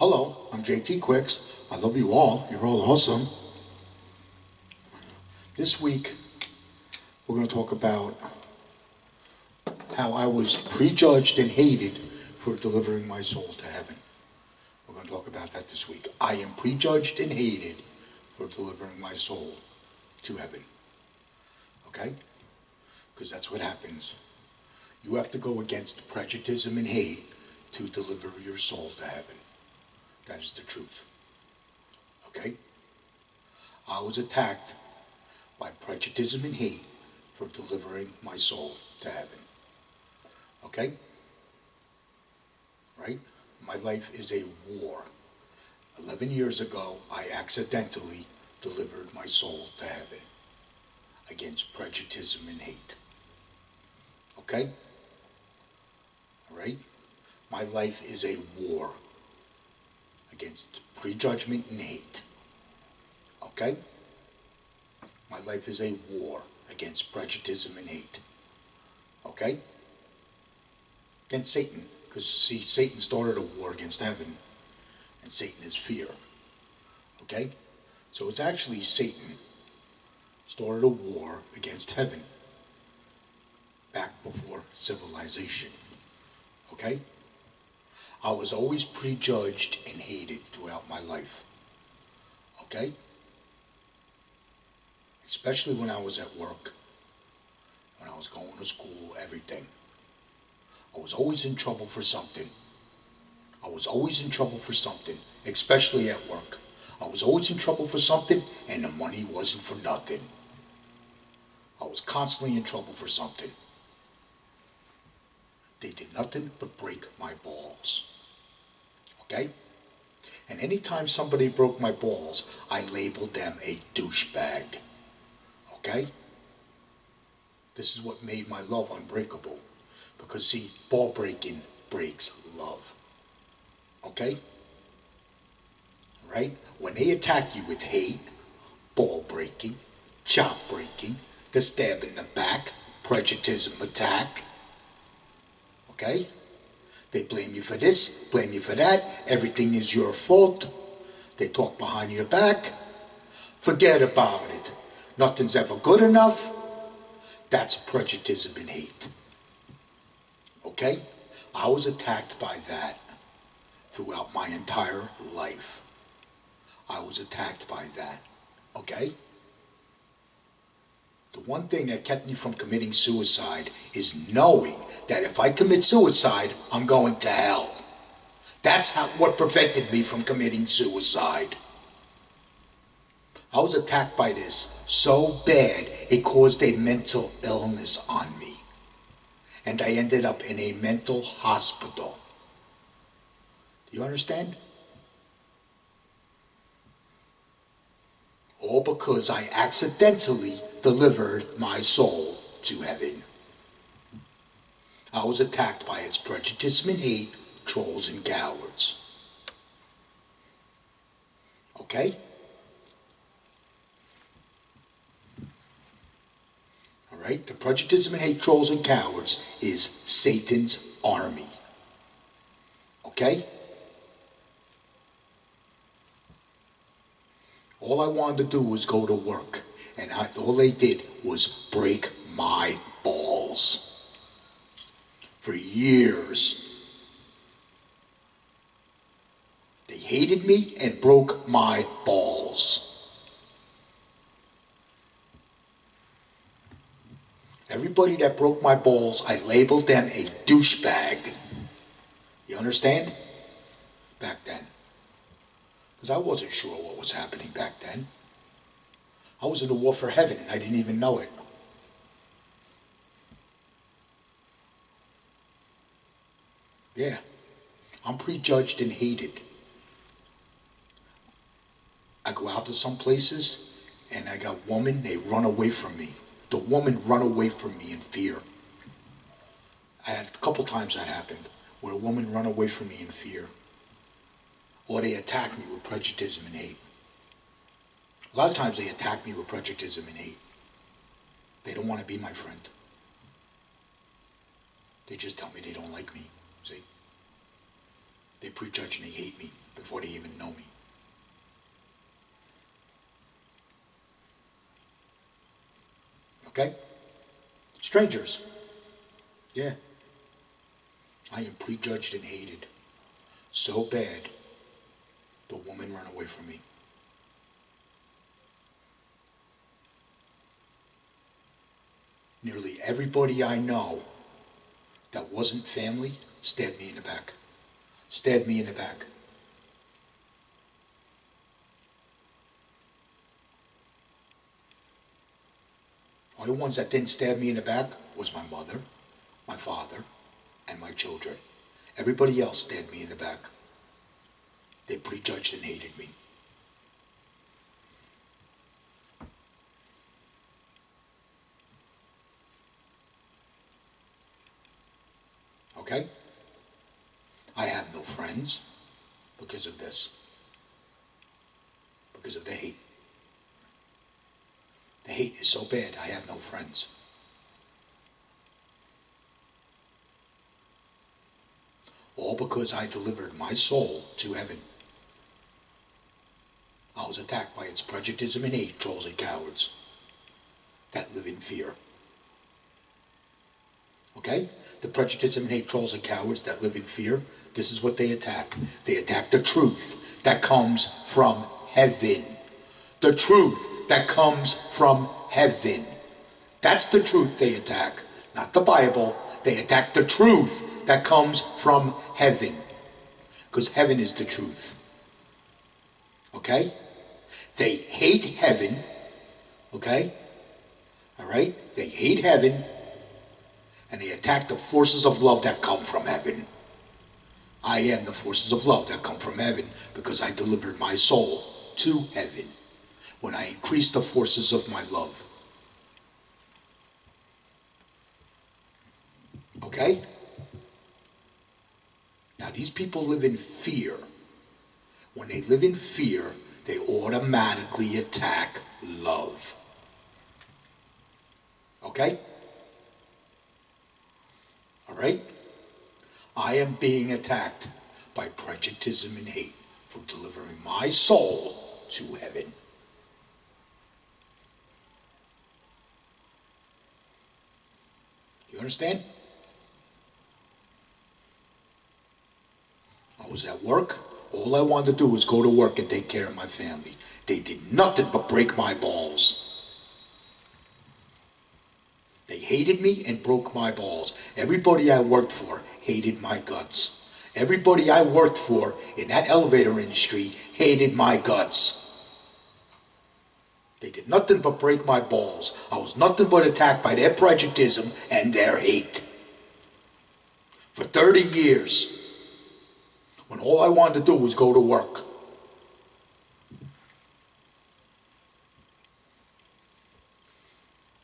Hello, I'm JT Quicks. I love you all. You're all awesome. This week, we're going to talk about how I was prejudged and hated for delivering my soul to heaven. We're going to talk about that this week. I am prejudged and hated for delivering my soul to heaven. Okay? Because that's what happens. You have to go against prejudice and hate to deliver your soul to heaven. That is the truth. Okay? I was attacked by prejudice and hate for delivering my soul to heaven. Okay? Right? My life is a war. 11 years ago, I accidentally delivered my soul to heaven against prejudice and hate. Okay? All right? My life is a war against prejudgment and hate. Okay? My life is a war against prejudice and hate. Okay? Against Satan. Because, see, Satan started a war against heaven. And Satan is fear. Okay? So it's actually Satan started a war against heaven back before civilization. Okay? I was always prejudged and hated throughout my life. Okay? Especially when I was at work, when I was going to school, everything. I was always in trouble for something. I was always in trouble for something, especially at work. I was always in trouble for something, and the money wasn't for nothing. I was constantly in trouble for something. They did nothing but break my balls. Okay? And anytime somebody broke my balls, I labeled them a douchebag. Okay? This is what made my love unbreakable. Because, see, ball breaking breaks love. Okay? Right? When they attack you with hate, ball breaking, chop breaking, the stab in the back, prejudice attack. Okay? They blame you for this, blame you for that, everything is your fault. They talk behind your back. Forget about it. Nothing's ever good enough. That's prejudice and hate. Okay? I was attacked by that throughout my entire life. I was attacked by that. Okay? The one thing that kept me from committing suicide is knowing that if I commit suicide, I'm going to hell. That's what prevented me from committing suicide. I was attacked by this so bad, it caused a mental illness on me. And I ended up in a mental hospital. Do you understand? All because I accidentally delivered my soul to heaven. I was attacked by its prejudice and hate, trolls and cowards. Okay? Alright? The prejudice and hate, trolls and cowards is Satan's army. Okay? All I wanted to do was go to work. And all they did was break my balls. For years. They hated me and broke my balls. Everybody that broke my balls, I labeled them a douchebag. You understand? Back then. Because I wasn't sure what was happening back then. I was in a war for heaven and I didn't even know it. Yeah. I'm prejudged and hated. I go out to some places and I got women, they run away from me. The woman run away from me in fear. I had a couple times that happened, where a woman run away from me in fear. Or they attack me with prejudice and hate. A lot of times they attack me with prejudice and hate. They don't want to be my friend. They just tell me they don't like me, see? They prejudge and they hate me before they even know me. Okay? Strangers. Yeah. I am prejudged and hated. So bad, the woman ran away from me. Nearly everybody I know that wasn't family stabbed me in the back. Stabbed me in the back. The only ones that didn't stab me in the back was my mother, my father, and my children. Everybody else stabbed me in the back. They prejudged and hated me. Okay? I have no friends because of this. Because of the hate. The hate is so bad, I have no friends. All because I delivered my soul to heaven. I was attacked by its prejudice and hate, trolls and cowards that live in fear. Okay? The prejudice and hate, trolls and cowards that live in fear, this is what they attack. They attack the truth that comes from heaven. The truth that comes from heaven. That's the truth they attack. Not the Bible. They attack the truth that comes from heaven. Because heaven is the truth. Okay? They hate heaven. Okay? Alright? They hate heaven. And they attack the forces of love that come from heaven. I am the forces of love that come from heaven because I delivered my soul to heaven when I increased the forces of my love. Okay? Now these people live in fear. When they live in fear, they automatically attack love. Okay? Alright? I am being attacked by prejudice and hate for delivering my soul to heaven. You understand? I was at work. All I wanted to do was go to work and take care of my family. They did nothing but break my balls. They hated me and broke my balls. Everybody I worked for hated my guts. Everybody I worked for in that elevator industry hated my guts. They did nothing but break my balls. I was nothing but attacked by their prejudice and their hate. For 30 years, when all I wanted to do was go to work.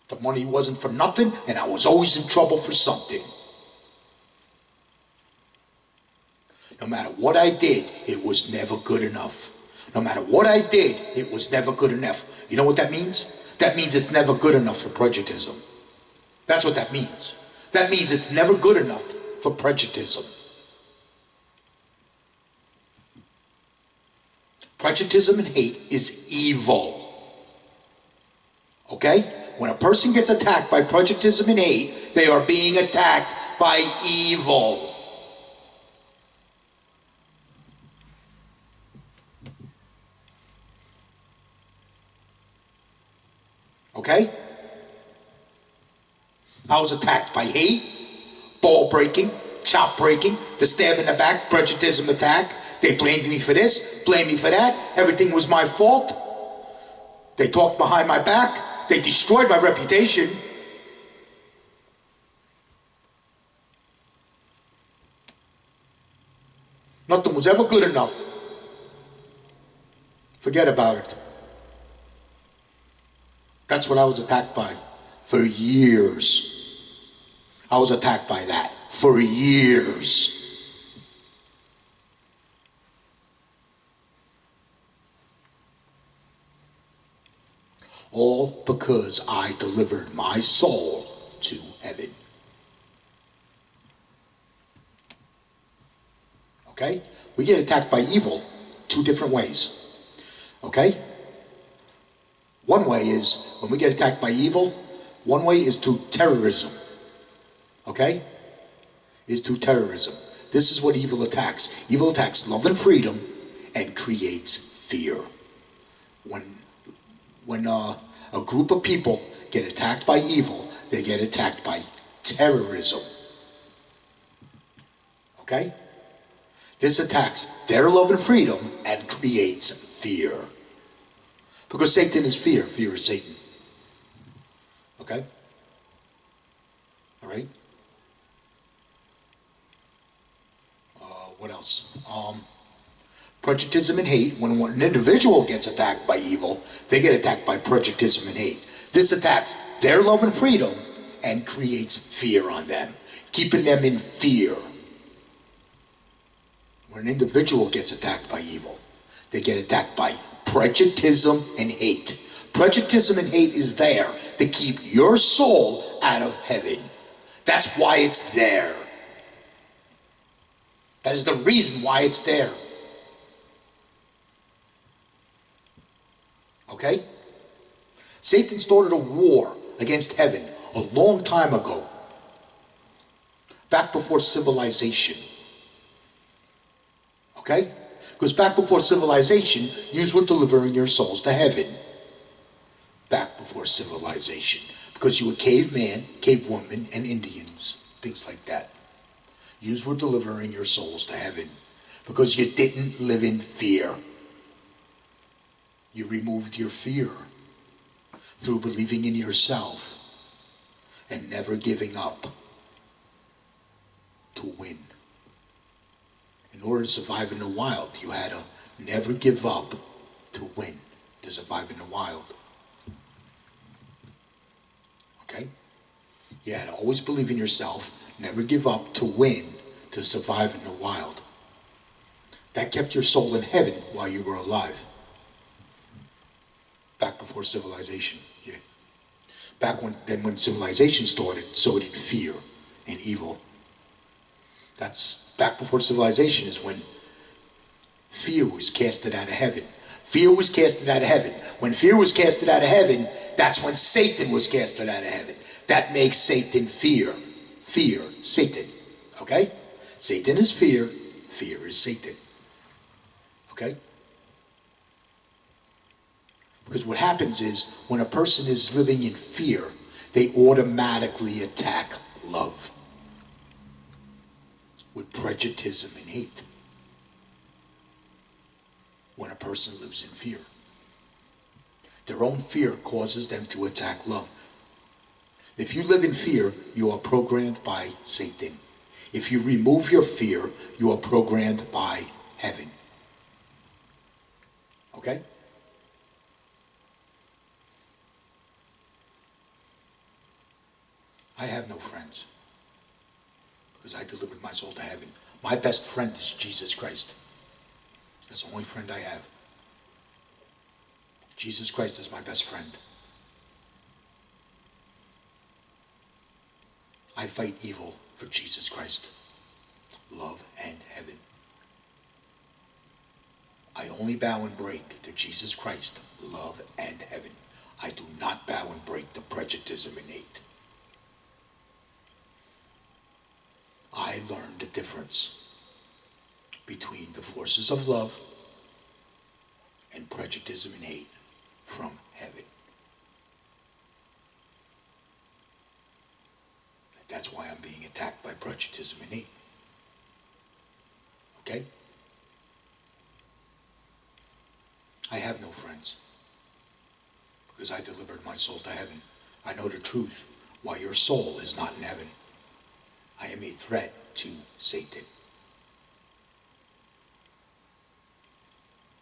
The money wasn't for nothing, and I was always in trouble for something. No matter what I did, it was never good enough. No matter what I did, it was never good enough. You know what that means? That means it's never good enough for prejudice. That's what that means. That means it's never good enough for prejudice. Prejudice and hate is evil. Okay? When a person gets attacked by prejudice and hate, they are being attacked by evil. Okay? I was attacked by hate, ball breaking, chop breaking, the stab in the back, prejudice attack. They blamed me for this, blamed me for that. Everything was my fault. They talked behind my back. They destroyed my reputation. Nothing was ever good enough. Forget about it. That's what I was attacked by for years. I was attacked by that for years. All because I delivered my soul to heaven. Okay? We get attacked by evil two different ways. Okay? One way is when we get attacked by evil, one way is through terrorism. Okay? Is through terrorism. This is what evil attacks. Evil attacks love and freedom and creates fear. When a group of people get attacked by evil, they get attacked by terrorism. Okay? This attacks their love and freedom and creates fear. Because Satan is fear. Fear is Satan. Okay? All right? What else? Prejudice and hate. When an individual gets attacked by evil, they get attacked by prejudice and hate. This attacks their love and freedom and creates fear on them, keeping them in fear. When an individual gets attacked by evil, they get attacked by prejudice and hate. Prejudice and hate is there to keep your soul out of heaven. That's why it's there. That is the reason why it's there. Okay? Satan started a war against heaven a long time ago. Back before civilization. Okay? Because back before civilization, you were delivering your souls to heaven. Back before civilization. Because you were caveman, cavewoman, and Indians. Things like that. You were delivering your souls to heaven. Because you didn't live in fear. You removed your fear through believing in yourself and never giving up to win. In order to survive in the wild, you had to never give up to win, to survive in the wild. Okay? You had to always believe in yourself, never give up to win, to survive in the wild. That kept your soul in heaven while you were alive. Back before civilization, yeah. Back when civilization started, so did fear and evil. That's back before civilization is when fear was casted out of heaven. Fear was casted out of heaven. When fear was casted out of heaven, that's when Satan was casted out of heaven. That makes Satan fear. Fear, Satan. Okay? Satan is fear. Fear is Satan. Okay? Because what happens is, when a person is living in fear, they automatically attack love with prejudice and hate. When a person lives in fear, their own fear causes them to attack love. If you live in fear, you are programmed by Satan. If you remove your fear, you are programmed by heaven. Okay? I have no friends because I delivered my soul to heaven. My best friend is Jesus Christ. That's the only friend I have. Jesus Christ is my best friend. I fight evil for Jesus Christ, love and heaven. I only bow and break to Jesus Christ, love and heaven. I do not bow and break to prejudice and hate. I learned the difference between the forces of love and prejudice and hate from heaven. That's why I'm being attacked by prejudice and hate. Okay? I have no friends because I delivered my soul to heaven. I know the truth why your soul is not in heaven. I am a threat to Satan.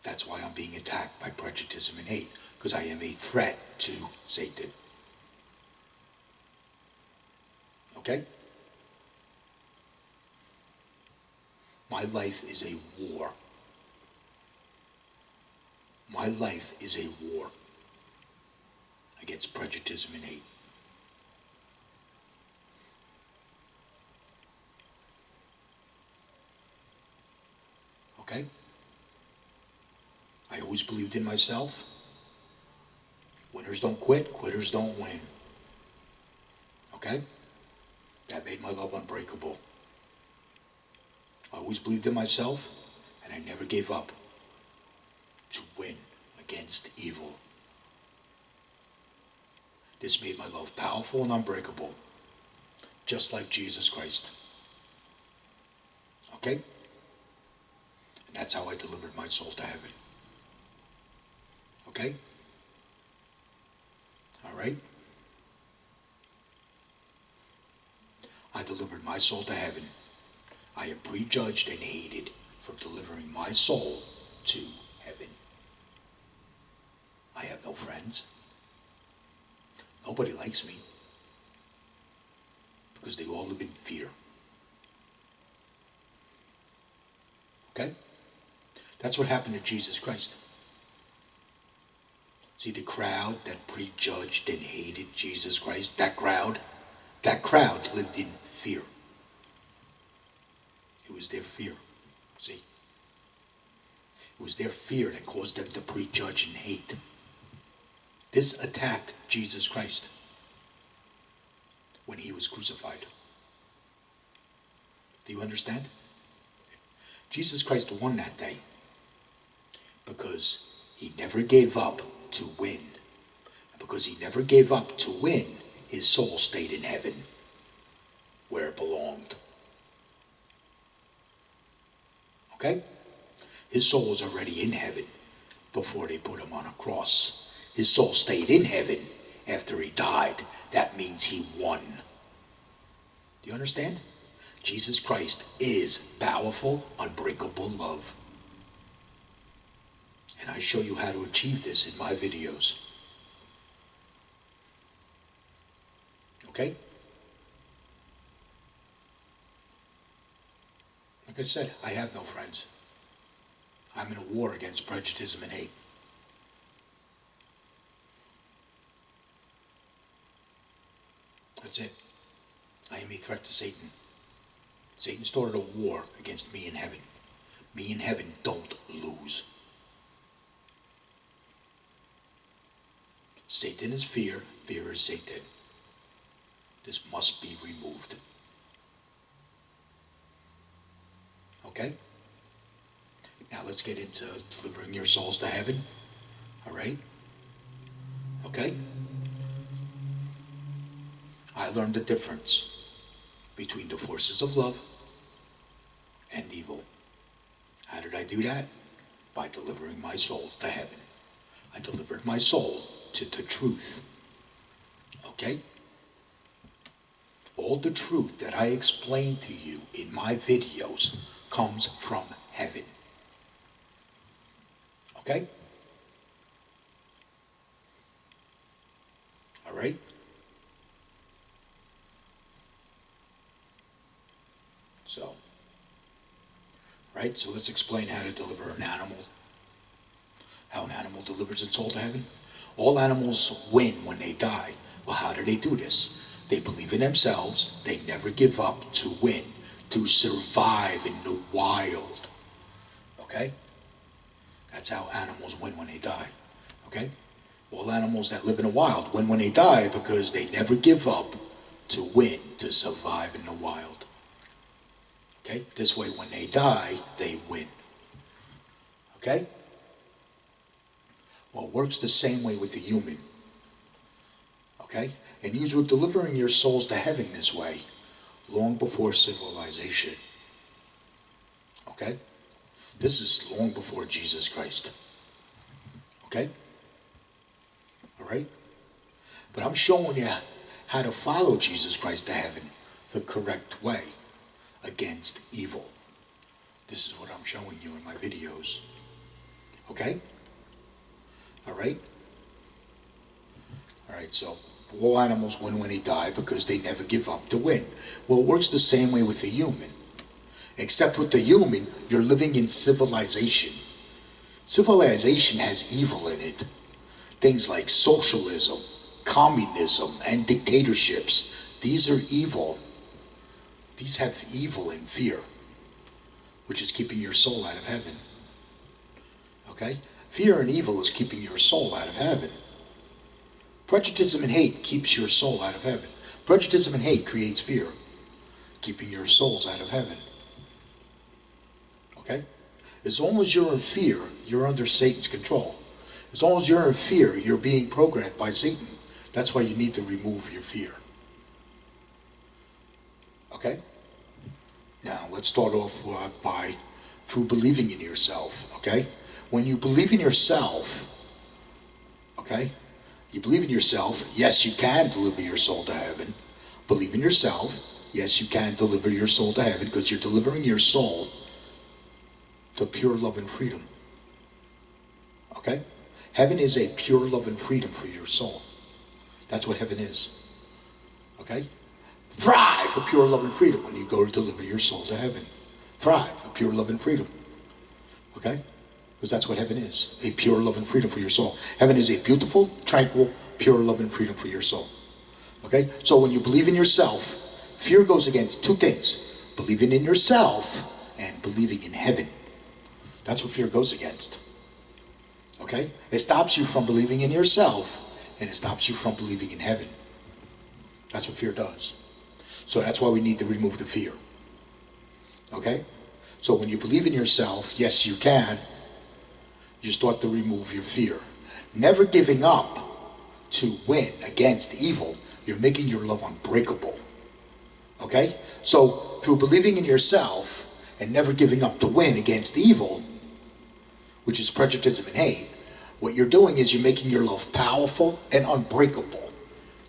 That's why I'm being attacked by prejudice and hate, because I am a threat to Satan. Okay? My life is a war. My life is a war against prejudice and hate. Okay? always believed in myself. Winners don't quit, quitters don't win. Okay? That made my love unbreakable. I always believed in myself, and I never gave up to win against evil. This made my love powerful and unbreakable, just like Jesus Christ. Okay? And that's how I delivered my soul to heaven. Okay? All right? I delivered my soul to heaven. I am prejudged and hated for delivering my soul to heaven. I have no friends. Nobody likes me because they all live in fear. Okay? That's what happened to Jesus Christ. See, the crowd that prejudged and hated Jesus Christ, that crowd lived in fear. It was their fear. See? It was their fear that caused them to prejudge and hate. This attacked Jesus Christ when he was crucified. Do you understand? Jesus Christ won that day because he never gave up to win. And because he never gave up to win, his soul stayed in heaven where it belonged. Okay? His soul was already in heaven before they put him on a cross. His soul stayed in heaven after he died. That means he won. Do you understand? Jesus Christ is powerful, unbreakable love. And I show you how to achieve this in my videos. Okay? Like I said, I have no friends. I'm in a war against prejudice and hate. That's it. I am a threat to Satan. Satan started a war against me in heaven. Me in heaven don't lose. Satan is fear. Fear is Satan. This must be removed. Okay? Now let's get into delivering your souls to heaven. All right? Okay? I learned the difference between the forces of love and evil. How did I do that? By delivering my soul to heaven. I delivered my soul to the truth. Okay? All the truth that I explain to you in my videos comes from heaven. Okay? All right? So, right? So let's explain how to deliver an animal. How an animal delivers its soul to heaven. All animals win when they die. Well, how do they do this? They believe in themselves. They never give up to win, to survive in the wild. Okay? That's how animals win when they die. Okay? All animals that live in the wild win when they die because they never give up to win, to survive in the wild. Okay? This way, when they die, they win. Okay? Well, it works the same way with the human. Okay? And you were delivering your souls to heaven this way long before civilization. Okay? This is long before Jesus Christ. Okay? All right? But I'm showing you how to follow Jesus Christ to heaven the correct way against evil. This is what I'm showing you in my videos. Okay? All right? All right, so all animals win when they die because they never give up to win. Well, it works the same way with the human. Except with the human, you're living in civilization. Civilization has evil in it. Things like socialism, communism, and dictatorships. These are evil. These have evil and fear, which is keeping your soul out of heaven. Okay? Fear and evil is keeping your soul out of heaven. Prejudice and hate keeps your soul out of heaven. Prejudice and hate creates fear, keeping your souls out of heaven. Okay? As long as you're in fear, you're under Satan's control. As long as you're in fear, you're being programmed by Satan. That's why you need to remove your fear. Okay? Now, let's start off through believing in yourself. Okay? When you believe in yourself, okay? You believe in yourself, yes, you can deliver your soul to heaven. Believe in yourself, yes, you can deliver your soul to heaven, because you're delivering your soul to pure love and freedom. Okay? Heaven is a pure love and freedom for your soul. That's what heaven is. Okay? Thrive for pure love and freedom when you go to deliver your soul to heaven. Thrive for pure love and freedom. Okay? Because that's what heaven is. A pure love and freedom for your soul. Heaven is a beautiful, tranquil, pure love and freedom for your soul. Okay? So when you believe in yourself, fear goes against two things. Believing in yourself and believing in heaven. That's what fear goes against. Okay? It stops you from believing in yourself, and it stops you from believing in heaven. That's what fear does. So that's why we need to remove the fear. Okay? So when you believe in yourself, yes, you can, you start to remove your fear. Never giving up to win against evil, you're making your love unbreakable. Okay? So through believing in yourself and never giving up to win against evil, which is prejudice and hate, what you're doing is you're making your love powerful and unbreakable,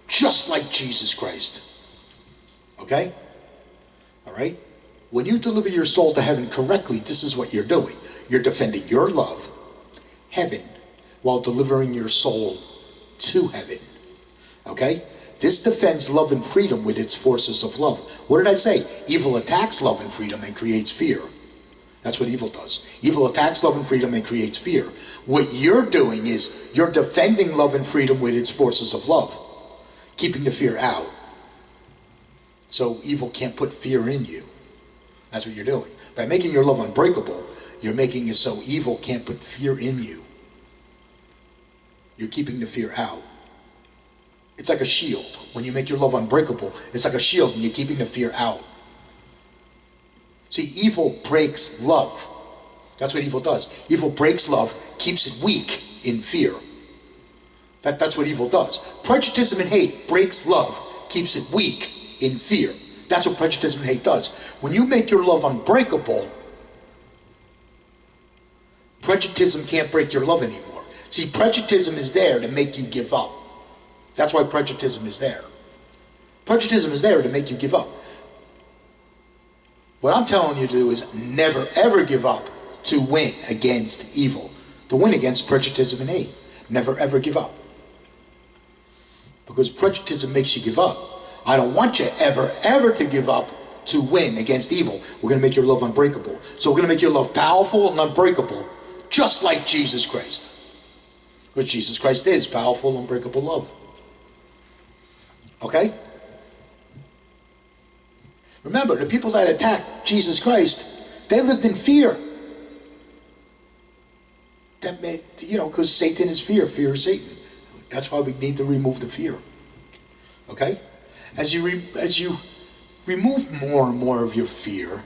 just like Jesus Christ. Okay? All right? When you deliver your soul to heaven correctly, this is what you're doing. You're defending your love, heaven, while delivering your soul to heaven. Okay? This defends love and freedom with its forces of love. What did I say? Evil attacks love and freedom and creates fear. That's what evil does. Evil attacks love and freedom and creates fear. What you're doing is you're defending love and freedom with its forces of love, keeping the fear out. So evil can't put fear in you. That's what you're doing. By making your love unbreakable, you're making it so evil can't put fear in you. You're keeping the fear out. It's like a shield. When you make your love unbreakable, it's like a shield and you're keeping the fear out. See, evil breaks love. That's what evil does. Evil breaks love, keeps it weak in fear. That's what evil does. Prejudice and hate breaks love, keeps it weak in fear. That's what prejudice and hate does. When you make your love unbreakable, prejudice can't break your love anymore. See, prejudice is there to make you give up. That's why prejudice is there. Prejudice is there to make you give up. What I'm telling you to do is never ever give up to win against evil. To win against prejudice and hate. Never ever give up. Because prejudice makes you give up. I don't want you ever to give up to win against evil. We're going to make your love unbreakable. So we're going to make your love powerful and unbreakable, just like Jesus Christ. Because Jesus Christ is powerful, unbreakable love. Okay? Remember, the people that attacked Jesus Christ, they lived in fear. That made, because Satan is fear. Fear is Satan. That's why we need to remove the fear. Okay? As you remove more and more of your fear,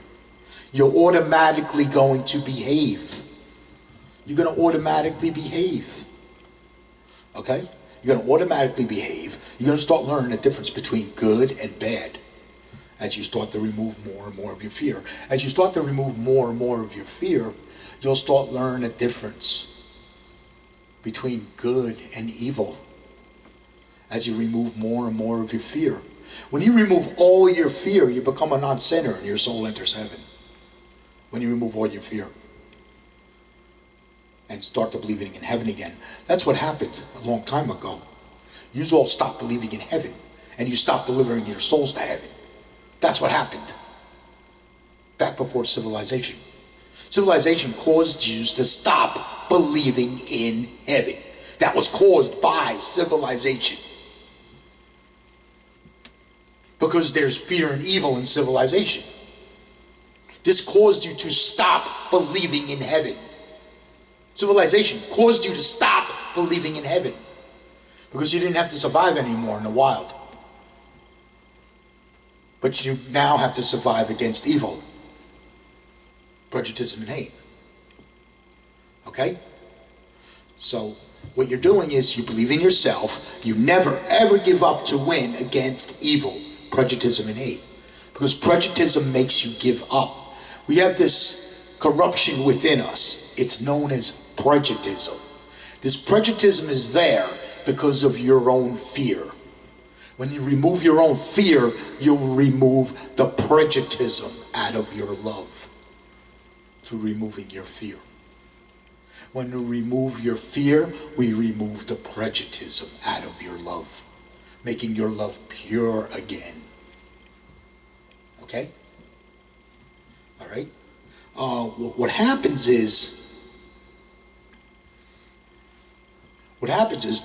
you're automatically going to behave. You're going to automatically behave. Okay? You're going to automatically behave. You're going to start learning the difference between good and bad as you start to remove more and more of your fear. As you start to remove more and more of your fear, you'll start learning the difference between good and evil as you remove more and more of your fear. When you remove all your fear, you become a non-sinner and your soul enters heaven. When you remove all your fear and start to believing in heaven again. That's what happened a long time ago. You all stopped believing in heaven and you stopped delivering your souls to heaven. That's what happened back before civilization. Civilization caused Jews to stop believing in heaven. That was caused by civilization. Because there's fear and evil in civilization. This caused you to stop believing in heaven. Civilization caused you to stop believing in heaven because you didn't have to survive anymore in the wild. But you now have to survive against evil, prejudice, and hate. Okay? So what you're doing is you believe in yourself. You never ever give up to win against evil, prejudice, and hate. Because prejudice makes you give up. We have this corruption within us. It's known as prejudice. This prejudice is there because of your own fear. When you remove your own fear, you'll remove the prejudice out of your love through removing your fear. When you remove your fear, we remove the prejudice out of your love, making your love pure again. Okay? All right? What happens is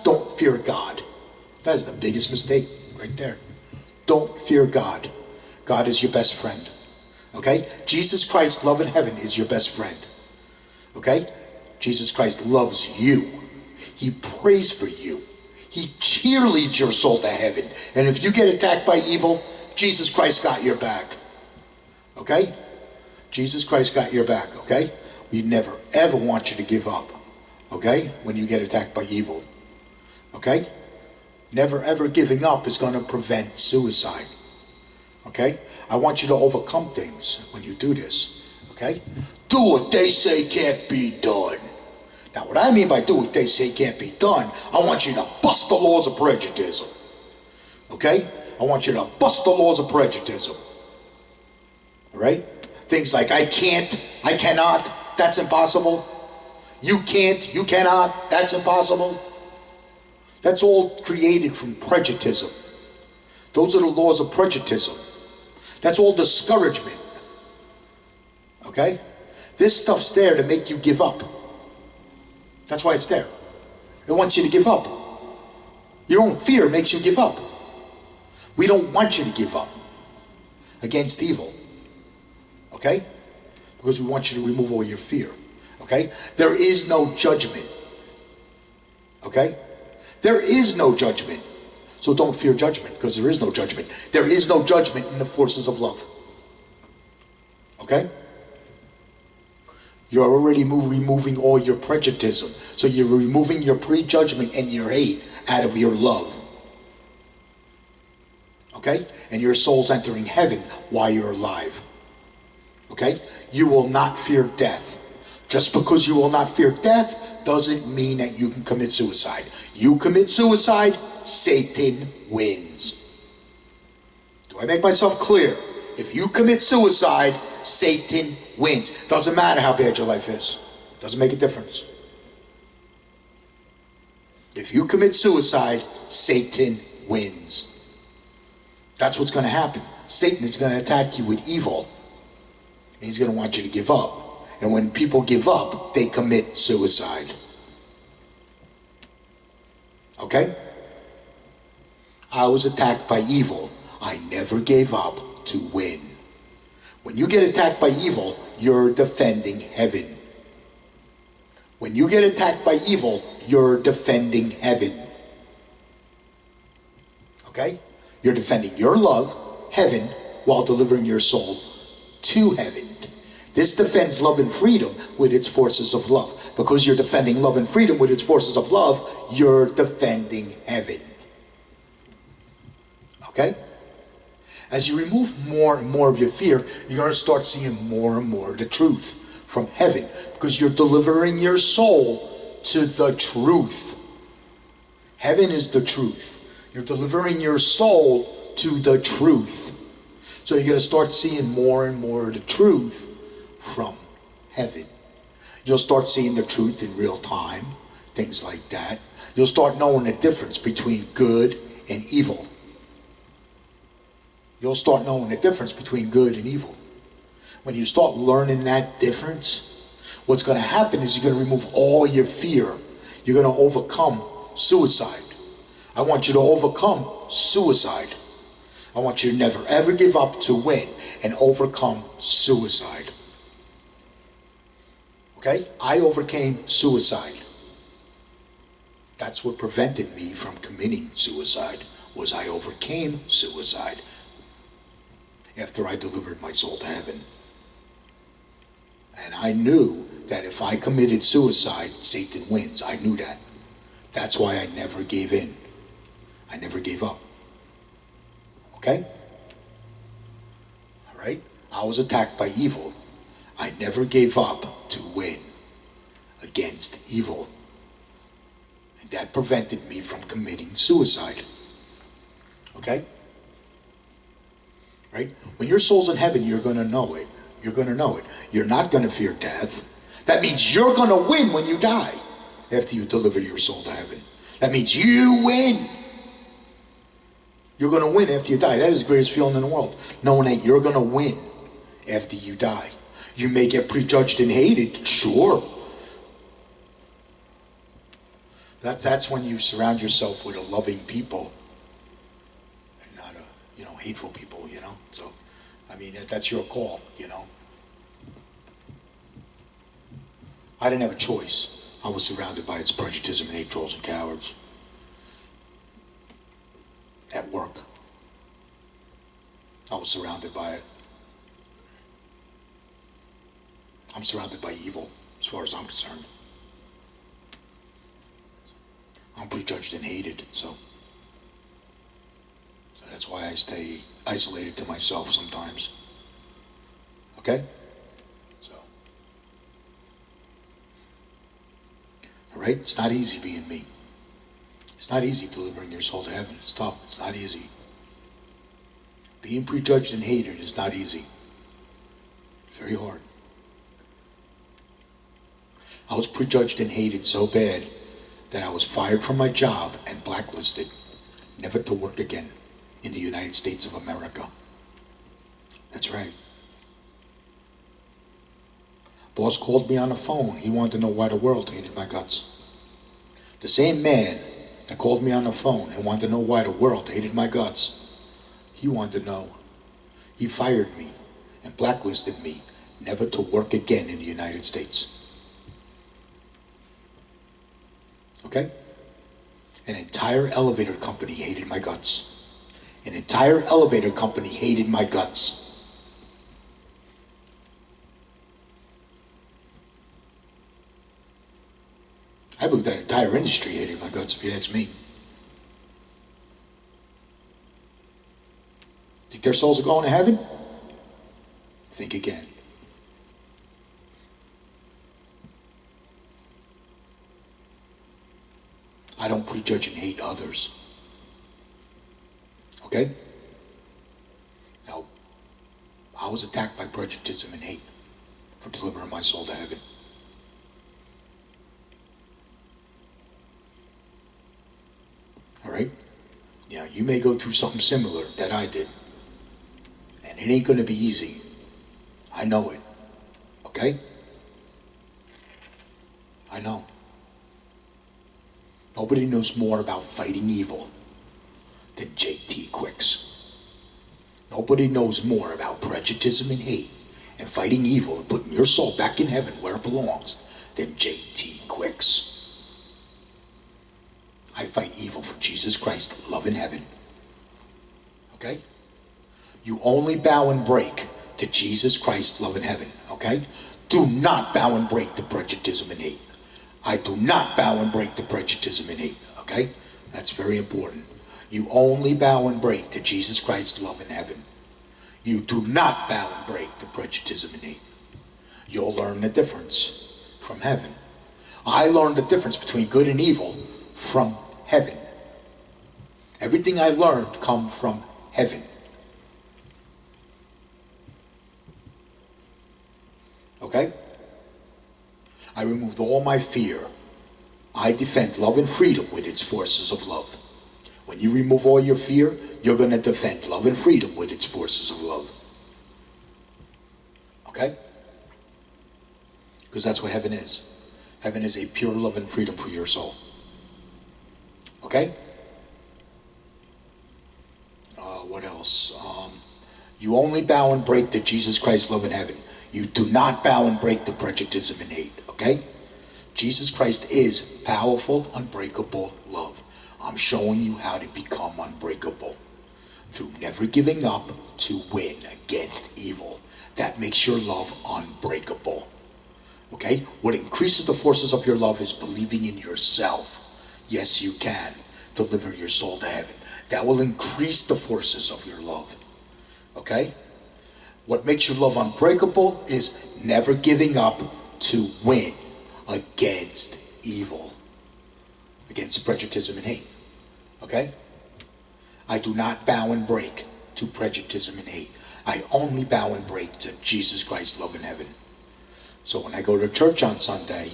don't fear God. That is the biggest mistake right there. Don't fear God. God is your best friend. Okay? Jesus Christ, love in heaven, is your best friend. Okay? Jesus Christ loves you. He prays for you. He cheerleads your soul to heaven. And if you get attacked by evil, Jesus Christ got your back. Okay? Jesus Christ got your back. Okay? We never ever want you to give up. Okay? When you get attacked by evil. Okay? Never ever giving up is going to prevent suicide. Okay? I want you to overcome things when you do this. Okay? Do what they say can't be done. Now what I mean by do what they say can't be done, I want you to bust the laws of prejudice. Okay? I want you to bust the laws of prejudice. Alright? Things like I can't, I cannot, that's impossible. You can't, you cannot, that's impossible. That's all created from prejudice. Those are the laws of prejudice. That's all discouragement. Okay? This stuff's there to make you give up. That's why it's there. It wants you to give up. Your own fear makes you give up. We don't want you to give up against evil. Okay? Because we want you to remove all your fear. Okay? There is no judgment. Okay? There is no judgment. So don't fear judgment, because there is no judgment. There is no judgment in the forces of love. Okay? You're already removing all your prejudice. So you're removing your prejudgment and your hate out of your love. Okay? And your soul's entering heaven while you're alive. Okay? You will not fear death. Just because you will not fear death doesn't mean that you can commit suicide. You commit suicide, Satan wins. Do I make myself clear? If you commit suicide, Satan wins. Doesn't matter how bad your life is. Doesn't make a difference. If you commit suicide, Satan wins. That's what's going to happen. Satan is going to attack you with evil. And he's going to want you to give up. And when people give up, they commit suicide. Okay? I was attacked by evil. I never gave up to win. When you get attacked by evil, you're defending heaven. When you get attacked by evil, you're defending heaven. Okay? You're defending your love, heaven, while delivering your soul to heaven. This defends love and freedom with its forces of love. Because you're defending love and freedom with its forces of love, you're defending heaven. Okay? As you remove more and more of your fear, you're going to start seeing more and more of the truth from heaven. Because you're delivering your soul to the truth. Heaven is the truth. You're delivering your soul to the truth. So you're going to start seeing more and more of the truth from heaven. You'll start seeing the truth in real time, things like that. You'll start knowing the difference between good and evil. You'll start knowing the difference between good and evil. When you start learning that difference, what's going to happen is you're going to remove all your fear. You're going to overcome suicide. I want you to overcome suicide. I want you to never ever give up to win and overcome suicide. Okay? I overcame suicide. That's what prevented me from committing suicide, was I overcame suicide after I delivered my soul to heaven. And I knew that if I committed suicide, Satan wins. I knew that. That's why I never gave in. I never gave up. Okay? All right? I was attacked by evil. I never gave up to win against evil. And that prevented me from committing suicide. Okay? Right? When your soul's in heaven, you're going to know it. You're going to know it. You're not going to fear death. That means you're going to win when you die after you deliver your soul to heaven. That means you win. You're going to win after you die. That is the greatest feeling in the world. Knowing that you're going to win after you die. You may get prejudged and hated, sure. That's when you surround yourself with a loving people and not hateful people, So, I mean, that's your call, I didn't have a choice. I was surrounded by its prejudice and hate, trolls and cowards. At work, I was surrounded by it. I'm surrounded by evil, as far as I'm concerned. I'm prejudged and hated, so that's why I stay isolated to myself sometimes. Okay? So, all right? It's not easy being me. It's not easy delivering your soul to heaven. It's tough. It's not easy. Being prejudged and hated is not easy. It's very hard. I was prejudged and hated so bad that I was fired from my job and blacklisted, never to work again in the United States of America. That's right. Boss called me on the phone. He wanted to know why the world hated my guts. The same man that called me on the phone and wanted to know why the world hated my guts, he wanted to know. He fired me and blacklisted me, never to work again in the United States. Okay? An entire elevator company hated my guts. An entire elevator company hated my guts. I believe that entire industry hated my guts, if you ask me. Think their souls are going to heaven? Think again. I don't prejudge and hate others. Okay? Now, I was attacked by prejudice and hate for delivering my soul to heaven. All right? Yeah, you may go through something similar that I did. And it ain't going to be easy. I know it. Okay? I know. Nobody knows more about fighting evil than J.T. Quicks. Nobody knows more about prejudice and hate and fighting evil and putting your soul back in heaven where it belongs than J.T. Quicks. I fight evil for Jesus Christ, love in heaven. Okay? You only bow and break to Jesus Christ, love in heaven. Okay? Do not bow and break to prejudice and hate. I do not bow and break to prejudice and hate. Okay? That's very important. You only bow and break to Jesus Christ, love in heaven. You do not bow and break to prejudice and hate. You'll learn the difference from heaven. I learned the difference between good and evil from heaven. Everything I learned come from heaven. Okay? I removed all my fear. I defend love and freedom with its forces of love. When you remove all your fear, you're going to defend love and freedom with its forces of love. Okay? Because that's what heaven is. Heaven is a pure love and freedom for your soul. Okay? What else? You only bow and break to Jesus Christ, love in heaven. You do not bow and break to prejudice and hate, okay? Jesus Christ is powerful, unbreakable love. I'm showing you how to become unbreakable through never giving up to win against evil. That makes your love unbreakable, okay? What increases the forces of your love is believing in yourself. Yes, you can deliver your soul to heaven. That will increase the forces of your love, okay? What makes your love unbreakable is never giving up to win against evil, against prejudice and hate, okay? I do not bow and break to prejudice and hate. I only bow and break to Jesus Christ, love, and heaven. So when I go to church on Sunday,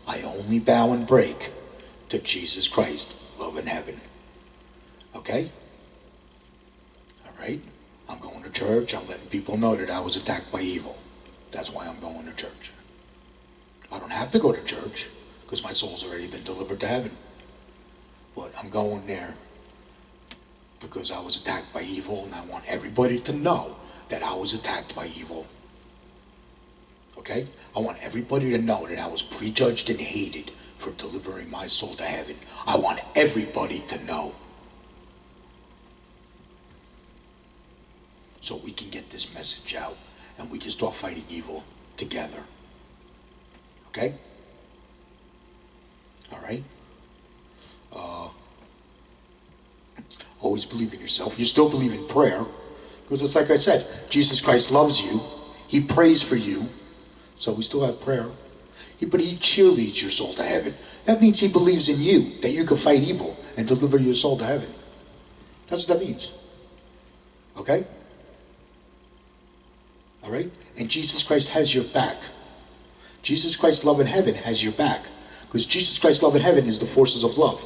I only bow and break to Jesus Christ, love, and heaven. Okay? All right? I'm going to church. I'm letting people know that I was attacked by evil. That's why I'm going to church. I don't have to go to church because my soul's already been delivered to heaven. But I'm going there because I was attacked by evil, and I want everybody to know that I was attacked by evil. Okay? I want everybody to know that I was prejudged and hated for delivering my soul to heaven. I want everybody to know. So we can get this message out and we can start fighting evil together. Okay? All right? Always believe in yourself. You still believe in prayer. Because it's like I said, Jesus Christ loves you. He prays for you. So we still have prayer. But he cheerleads your soul to heaven. That means he believes in you, that you can fight evil and deliver your soul to heaven. That's what that means. Okay? All right? And Jesus Christ has your back. Jesus Christ, love in heaven, has your back. Because Jesus Christ, love in heaven, is the forces of love.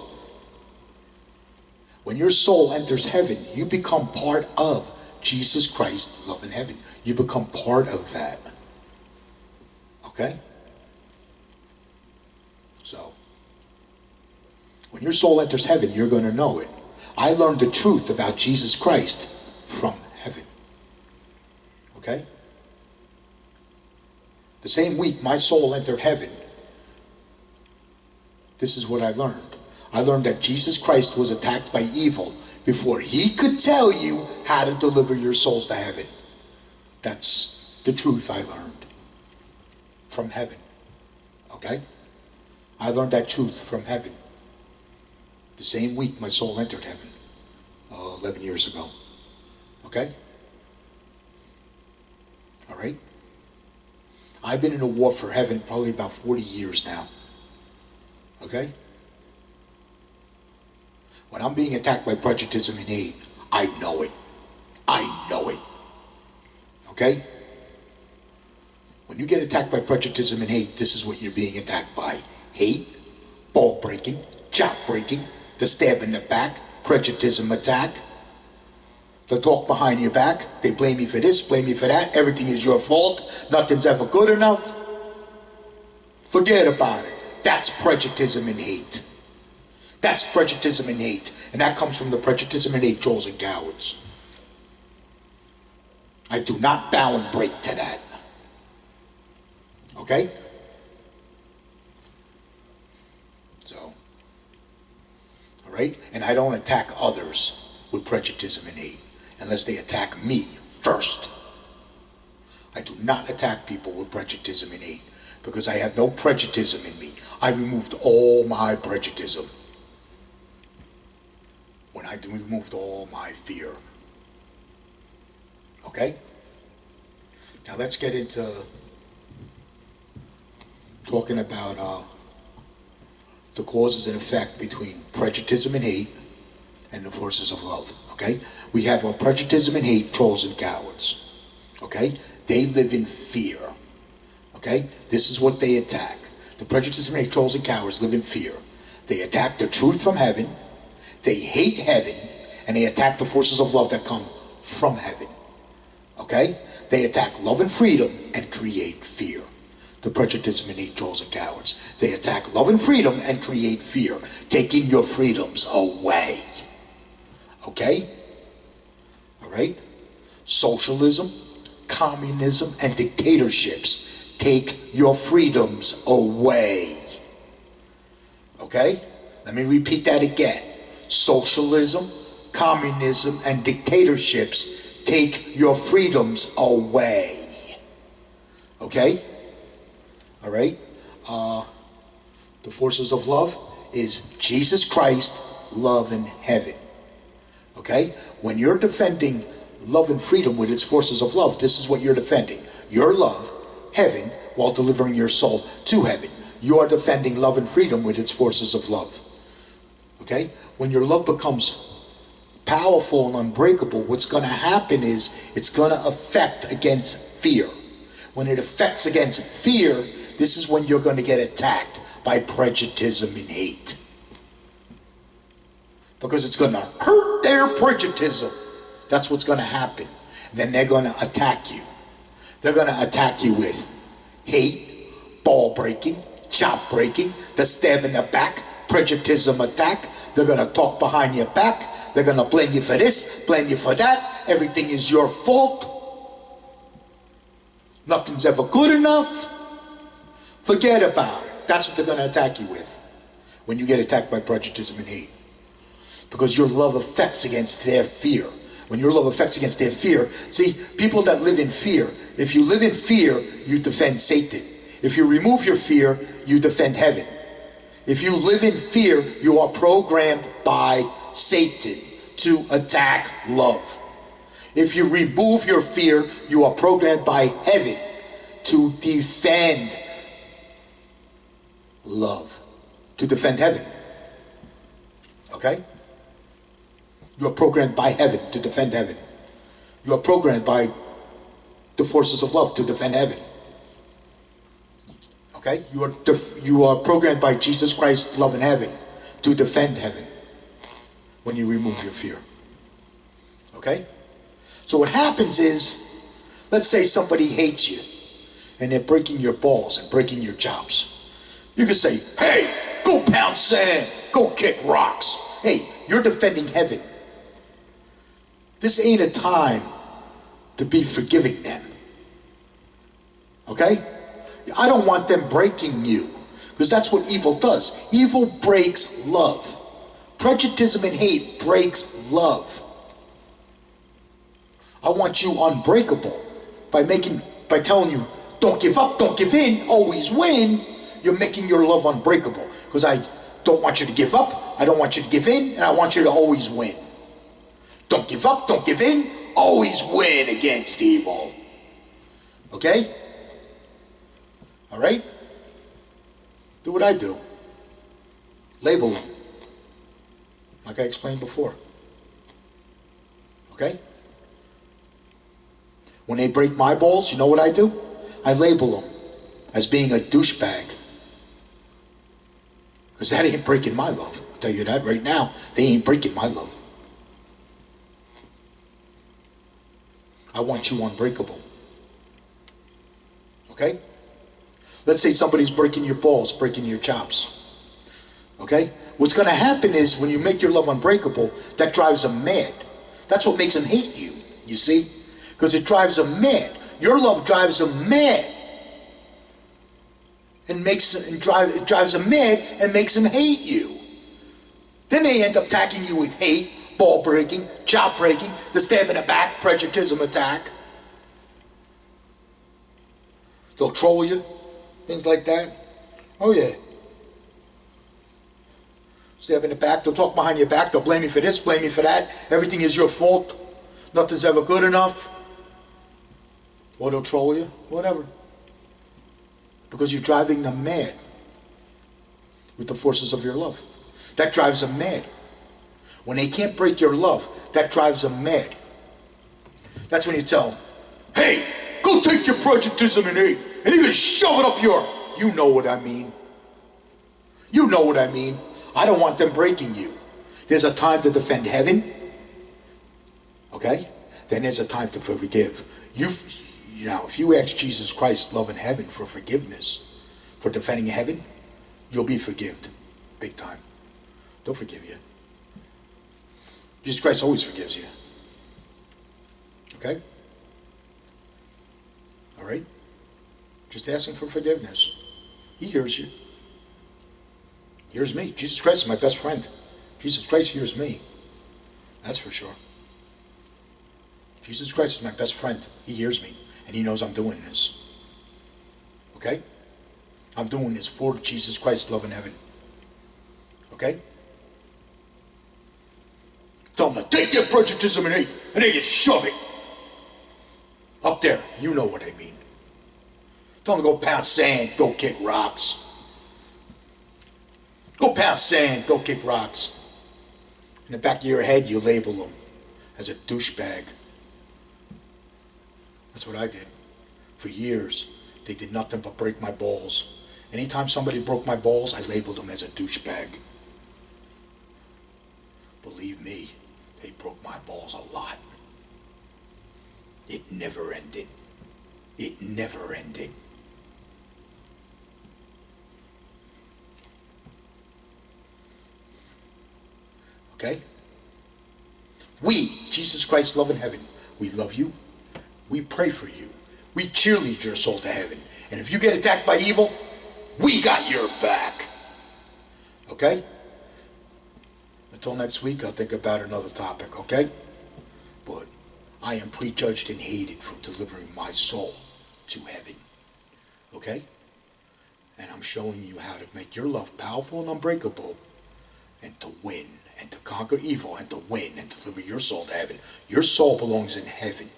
When your soul enters heaven, you become part of Jesus Christ, love in heaven. You become part of that. Okay? So, when your soul enters heaven, you're going to know it. I learned the truth about Jesus Christ from heaven. Okay? The same week my soul entered heaven, this is what I learned. I learned that Jesus Christ was attacked by evil before he could tell you how to deliver your souls to heaven. That's the truth I learned from heaven. Okay? I learned that truth from heaven. The same week my soul entered heaven, 11 years ago. Okay? All right? I've been in a war for heaven probably about 40 years now. Okay? When I'm being attacked by prejudice and hate, I know it. I know it. Okay? When you get attacked by prejudice and hate, this is what you're being attacked by. Hate, ball breaking, chop breaking, the stab in the back, prejudice attack, the talk behind your back, they blame you for this, blame you for that, everything is your fault, nothing's ever good enough. Forget about it. That's prejudice and hate. That's prejudice and hate. And that comes from the prejudice and hate trolls and cowards. I do not bow and break to that. Okay? So, all right? And I don't attack others with prejudice and hate unless they attack me first. I do not attack people with prejudice and hate because I have no prejudice in me. I removed all my prejudice when I removed all my fear. Okay? Now let's get into talking about the causes and effect between prejudice and hate and the forces of love. Okay? We have our prejudice and hate, trolls and cowards. Okay? They live in fear. Okay? This is what they attack. The prejudice and hate, trolls and cowards live in fear. They attack the truth from heaven. They hate heaven, and they attack the forces of love that come from heaven. Okay? They attack love and freedom and create fear. The prejudice and hate, trolls and cowards. They attack love and freedom and create fear, taking your freedoms away. Okay? All right? Socialism, communism, and dictatorships take your freedoms away. Okay? Let me repeat that again. Socialism, communism, and dictatorships take your freedoms away. Okay? All right? The forces of love is Jesus Christ, love, and heaven. Okay? When you're defending love and freedom with its forces of love, this is what you're defending. Your love, heaven, while delivering your soul to heaven. You are defending love and freedom with its forces of love. Okay? When your love becomes powerful and unbreakable, what's going to happen is it's going to affect against fear. When it affects against fear, this is when you're going to get attacked by prejudice and hate. Because it's going to hurt their prejudice. That's what's going to happen. Then they're going to attack you. They're going to attack you with hate, ball breaking, chop breaking, the stab in the back, prejudice attack. They're going to talk behind your back. They're going to blame you for this, blame you for that. Everything is your fault. Nothing's ever good enough. Forget about it. That's what they're going to attack you with when you get attacked by prejudice and hate. Because your love affects against their fear. When your love affects against their fear, see, people that live in fear, if you live in fear, you defend Satan. If you remove your fear, you defend heaven. If you live in fear, you are programmed by Satan to attack love. If you remove your fear, you are programmed by heaven to defend love, to defend heaven. Okay? You are programmed by heaven to defend heaven. You are programmed by the forces of love to defend heaven. Okay? You are programmed by Jesus Christ, love, and heaven to defend heaven when you remove your fear. Okay? So what happens is, let's say somebody hates you and they're breaking your balls and breaking your chops. You can say, hey, go pound sand, go kick rocks. Hey, you're defending heaven. This ain't a time to be forgiving them. Okay? I don't want them breaking you, because that's what evil does. Evil breaks love. Prejudice and hate breaks love. I want you unbreakable by telling you, don't give up, don't give in, always win. You're making your love unbreakable, because I don't want you to give up, I don't want you to give in, and I want you to always win. Don't give up, don't give in, always win against evil. Okay? All right? Do what I do. Label them, like I explained before. Okay? When they break my balls, you know what I do? I label them as being a douchebag. Because that ain't breaking my love. I'll tell you that right now. They ain't breaking my love. I want you unbreakable. Okay? Let's say somebody's breaking your balls, breaking your chops. Okay? What's going to happen is when you make your love unbreakable, that drives them mad. That's what makes them hate you, you see? Because it drives them mad. Your love drives them mad. It drives them mad and makes them hate you. Then they end up attacking you with hate, ball breaking, chop breaking, the stab in the back, prejudice attack. They'll troll you, things like that. Oh yeah. Stab in the back, they'll talk behind your back, they'll blame you for this, blame you for that. Everything is your fault. Nothing's ever good enough. Or they'll troll you, whatever. Because you're driving them mad with the forces of your love. That drives them mad. When they can't break your love, that drives them mad. That's when you tell them, hey, go take your prejudice and hate, and you're going to shove it up your... You know what I mean. You know what I mean. I don't want them breaking you. There's a time to defend heaven. Okay? Then there's a time to forgive. Now, if you ask Jesus Christ, love in heaven, for forgiveness, for defending heaven, you'll be forgiven. Big time. They'll forgive you. Jesus Christ always forgives you. Okay? All right? Just asking for forgiveness. He hears you. He hears me. Jesus Christ is my best friend. Jesus Christ hears me. That's for sure. Jesus Christ is my best friend. He hears me. And he knows I'm doing this. Okay? I'm doing this for Jesus Christ's love in heaven. Okay? Tell them to take their prejudice and hate, and they just shove it up there. You know what I mean. Tell them to go pound sand, go kick rocks. Go pound sand, go kick rocks. In the back of your head, you label them as a douchebag. That's what I did. For years, they did nothing but break my balls. Anytime somebody broke my balls, I labeled them as a douchebag. Believe me, they broke my balls a lot. It never ended. It never ended. Okay? We, Jesus Christ, love in heaven, we love you. We pray for you. We cheerlead your soul to heaven. And if you get attacked by evil, we got your back. Okay? Until next week, I'll think about another topic, okay? But I am prejudged and hated for delivering my soul to heaven. Okay? And I'm showing you how to make your love powerful and unbreakable, and to win, and to conquer evil, and to win, and deliver your soul to heaven. Your soul belongs in heaven.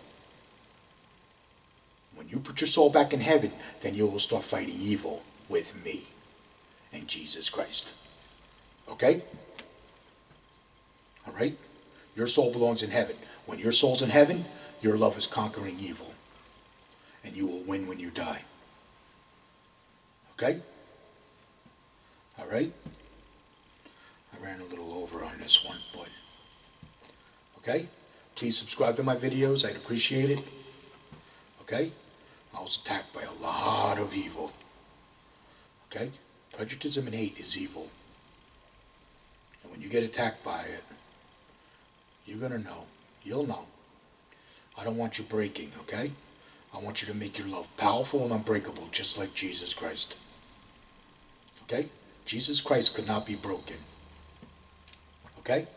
When you put your soul back in heaven, then you will start fighting evil with me and Jesus Christ. Okay? All right? Your soul belongs in heaven. When your soul's in heaven, your love is conquering evil. And you will win when you die. Okay? All right? I ran a little over on this one, but okay? Please subscribe to my videos. I'd appreciate it. Okay? I was attacked by a lot of evil. Okay? Prejudice and hate is evil. And when you get attacked by it, you're going to know. You'll know. I don't want you breaking, okay? I want you to make your love powerful and unbreakable, just like Jesus Christ. Okay? Jesus Christ could not be broken. Okay?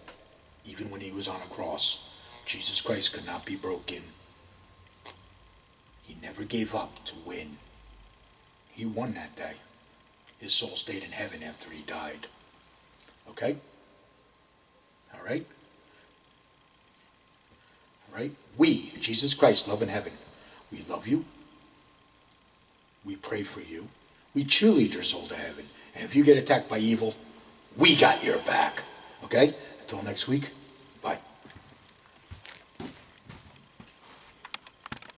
Even when he was on a cross, Jesus Christ could not be broken. He never gave up to win. He won that day. His soul stayed in heaven after he died. Okay? All right? All right? We, Jesus Christ, love in heaven. We love you. We pray for you. We cheerlead your soul to heaven. And if you get attacked by evil, we got your back. Okay? Until next week.